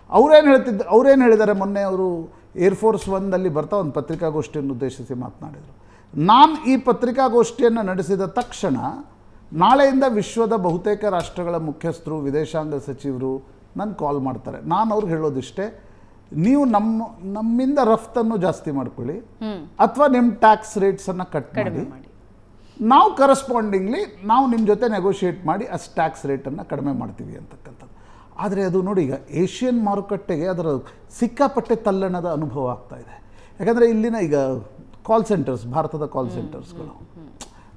ಅವ್ರೇನು ಹೇಳಿದ್ದಾರೆ, ಮೊನ್ನೆ ಅವರು ಏರ್ಫೋರ್ಸ್ ಒನ್ನಲ್ಲಿ ಬರ್ತಾ ಒಂದು ಪತ್ರಿಕಾಗೋಷ್ಠಿಯನ್ನು ಉದ್ದೇಶಿಸಿ ಮಾತನಾಡಿದರು. ನಾನು ಈ ಪತ್ರಿಕಾಗೋಷ್ಠಿಯನ್ನು ನಡೆಸಿದ ತಕ್ಷಣ ನಾಳೆಯಿಂದ ವಿಶ್ವದ ಬಹುತೇಕ ರಾಷ್ಟ್ರಗಳ ಮುಖ್ಯಸ್ಥರು, ವಿದೇಶಾಂಗ ಸಚಿವರು ನನ್ನ ಕಾಲ್ ಮಾಡ್ತಾರೆ. ನಾನು ಅವ್ರಿಗೆ ಹೇಳೋದಿಷ್ಟೇ, ನೀವು ನಮ್ಮಿಂದ ರಫ್ತನ್ನು ಜಾಸ್ತಿ ಮಾಡ್ಕೊಳ್ಳಿ ಅಥವಾ ನಿಮ್ಮ ಟ್ಯಾಕ್ಸ್ ರೇಟ್ಸನ್ನು ಕಟ್ ಮಾಡಿ, ನಾವು ಕರೆಸ್ಪಾಂಡಿಂಗ್ಲಿ ನಾವು ನಿಮ್ಮ ಜೊತೆ ನೆಗೋಷಿಯೇಟ್ ಮಾಡಿ ಅಷ್ಟು ಟ್ಯಾಕ್ಸ್ ರೇಟನ್ನು ಕಡಿಮೆ ಮಾಡ್ತೀವಿ ಅಂತಕ್ಕಂಥದ್ದು. ಆದರೆ ಅದು ನೋಡಿ, ಈಗ ಏಷ್ಯನ್ ಮಾರುಕಟ್ಟೆಗೆ ಅದರ ಸಿಕ್ಕಾಪಟ್ಟೆ ತಲ್ಲಣದ ಅನುಭವ ಆಗ್ತಾ ಇದೆ. ಯಾಕಂದರೆ ಇಲ್ಲಿನ ಈಗ ಕಾಲ್ ಸೆಂಟರ್ಸ್, ಭಾರತದ ಕಾಲ್ ಸೆಂಟರ್ಸ್ಗಳು,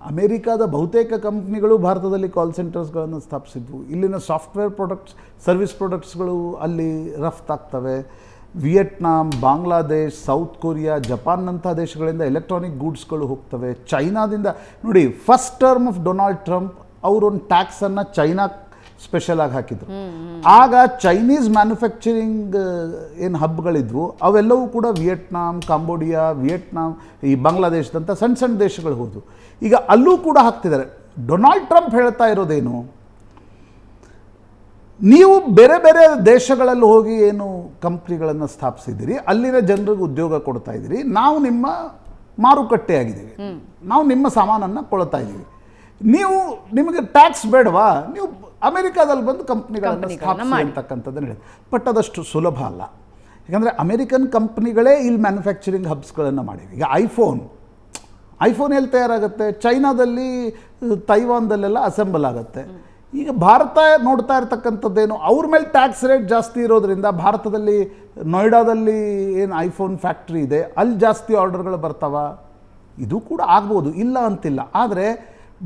ಅಮೇರಿಕಾದ ಬಹುತೇಕ ಕಂಪ್ನಿಗಳು ಭಾರತದಲ್ಲಿ ಕಾಲ್ ಸೆಂಟರ್ಸ್ಗಳನ್ನು ಸ್ಥಾಪಿಸಿದ್ವು. ಇಲ್ಲಿನ ಸಾಫ್ಟ್ವೇರ್ ಪ್ರಾಡಕ್ಟ್ಸ್, ಸರ್ವಿಸ್ ಪ್ರಾಡಕ್ಟ್ಸ್ಗಳು ಅಲ್ಲಿ ರಫ್ತಾಗ್ತವೆ. ವಿಯೆಟ್ನಾಂ, ಬಾಂಗ್ಲಾದೇಶ್, ಸೌತ್ ಕೊರಿಯಾ, ಜಪಾನ್ನಂಥ ದೇಶಗಳಿಂದ ಎಲೆಕ್ಟ್ರಾನಿಕ್ ಗೂಡ್ಸ್ಗಳು ಹೋಗ್ತವೆ. ಚೈನಾದಿಂದ ನೋಡಿ, first term of Donald Trump ಅವರೊಂದು ಟ್ಯಾಕ್ಸನ್ನು ಚೈನಾ ಸ್ಪೆಷಲ್ ಆಗಿ ಹಾಕಿದ್ರು. ಆಗ ಚೈನೀಸ್ ಮ್ಯಾನುಫ್ಯಾಕ್ಚರಿಂಗ್ ಏನು ಹಬ್ಗಳಿದ್ವು ಅವೆಲ್ಲವೂ ಕೂಡ ವಿಯೆಟ್ನಾಂ, ಕಾಂಬೋಡಿಯಾ, ಈ ಬಾಂಗ್ಲಾದೇಶದಂಥ ಸಣ್ಣ ಸಣ್ಣ ದೇಶಗಳು ಹೋದವು. ಈಗ ಅಲ್ಲೂ ಕೂಡ ಹಾಕ್ತಿದ್ದಾರೆ. ಡೊನಾಲ್ಡ್ ಟ್ರಂಪ್ ಹೇಳ್ತಾ ಇರೋದೇನು, ನೀವು ಬೇರೆ ಬೇರೆ ದೇಶಗಳಲ್ಲಿ ಹೋಗಿ ಏನು ಕಂಪ್ನಿಗಳನ್ನು ಸ್ಥಾಪಿಸಿದ್ದೀರಿ, ಅಲ್ಲಿನ ಜನರಿಗೆ ಉದ್ಯೋಗ ಕೊಡ್ತಾ ಇದ್ದೀರಿ, ನಾವು ನಿಮ್ಮ ಮಾರುಕಟ್ಟೆ ಆಗಿದ್ದೀವಿ, ನಾವು ನಿಮ್ಮ ಸಾಮಾನನ್ನು ಕೊಳ್ತಾ ಇದ್ದೀವಿ, ನಿಮಗೆ ಟ್ಯಾಕ್ಸ್ ಬೇಡವಾ, ನೀವು ಅಮೆರಿಕಾದಲ್ಲಿ ಬಂದು ಕಂಪ್ನಿಗಳನ್ನು ಸ್ಥಾಪಿಸಿ ಅಂತಕ್ಕಂಥದ್ದನ್ನು ಹೇಳಿ. ಬಟ್ ಅದಷ್ಟು ಸುಲಭ ಅಲ್ಲ. ಯಾಕಂದರೆ ಅಮೆರಿಕನ್ ಕಂಪ್ನಿಗಳೇ ಇಲ್ಲಿ ಮ್ಯಾನುಫ್ಯಾಕ್ಚರಿಂಗ್ ಹಬ್ಸ್ಗಳನ್ನು ಮಾಡಿವೆ. ಈಗ ಐಫೋನ್ ಎಲ್ಲಿ ತಯಾರಾಗುತ್ತೆ, ಚೈನಾದಲ್ಲಿ, ತೈವಾನ್ದಲ್ಲೆಲ್ಲ ಅಸೆಂಬಲ್ ಆಗುತ್ತೆ. ಈಗ ಭಾರತ ನೋಡ್ತಾ ಇರ್ತಕ್ಕಂಥದ್ದೇನು, ಅವ್ರ ಮೇಲೆ ಟ್ಯಾಕ್ಸ್ ರೇಟ್ ಜಾಸ್ತಿ ಇರೋದ್ರಿಂದ ಭಾರತದಲ್ಲಿ ನೋಯ್ಡಾದಲ್ಲಿ ಏನು ಐಫೋನ್ ಫ್ಯಾಕ್ಟ್ರಿ ಇದೆ ಅಲ್ಲಿ ಜಾಸ್ತಿ ಆರ್ಡರ್ಗಳು ಬರ್ತಾವ. ಇದು ಕೂಡ ಆಗ್ಬೋದು, ಇಲ್ಲ ಅಂತಿಲ್ಲ. ಆದರೆ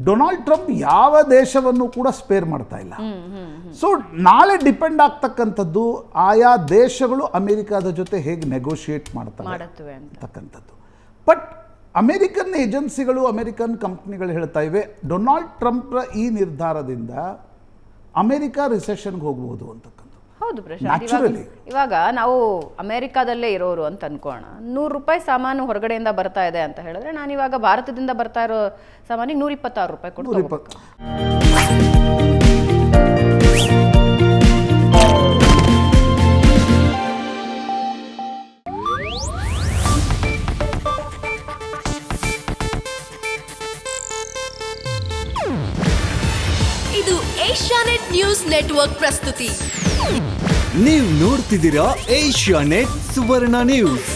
ಡೊನಾಲ್ಡ್ ಟ್ರಂಪ್ ಯಾವ ದೇಶವನ್ನು ಕೂಡ ಸ್ಪೇರ್ ಮಾಡ್ತಾ ಇಲ್ಲ. ಸೊ ನಾಳೆ ಡಿಪೆಂಡ್ ಆಗ್ತಕ್ಕಂಥದ್ದು ಆಯಾ ದೇಶಗಳು ಅಮೆರಿಕಾದ ಜೊತೆ ಹೇಗೆ ನೆಗೋಷಿಯೇಟ್ ಮಾಡ್ತವೆ ಅಂತಕ್ಕಂಥದ್ದು. ಬಟ್ ಅಮೆರಿಕನ್ ಏಜೆನ್ಸಿಗಳು, ಅಮೆರಿಕನ್ ಕಂಪ್ನಿಗಳು ಹೇಳ್ತಾ ಇವೆ, ಡೊನಾಲ್ಡ್ ಟ್ರಂಪ್ರ ಈ ನಿರ್ಧಾರದಿಂದ ಅಮೆರಿಕ ರಿಸೆಷನ್ಗೆ ಹೋಗ್ಬೋದು ಅಂತಕ್ಕಂಥದ್ದು. ಹೌದು ಪ್ರಶಾಂತ್, ಇವಾಗ ನಾವು ಅಮೆರಿಕಾದಲ್ಲೇ ಇರೋರು ಅಂತ ಅನ್ಕೋಣ. ₹100 ಸಾಮಾನು ಹೊರಗಡೆಯಿಂದ ಬರ್ತಾ ಇದೆ ಅಂತ ಹೇಳಿದ್ರೆ, ನಾನು ಇವಾಗ ಭಾರತದಿಂದ ಬರ್ತಾ ಇರೋ ಸಾಮಾನಿಗೆ ₹126 ಕೊಡ್ತೀನಿ. ಇದು ಏಷ್ಯಾನೆಟ್ ನ್ಯೂಸ್ ನೆಟ್ವರ್ಕ್ ಪ್ರಸ್ತುತಿ. ನೀವು ನೋಡ್ತಿದ್ದೀರಾ ಏಷ್ಯಾನೆಟ್ ಸುವರ್ಣ ನ್ಯೂಸ್.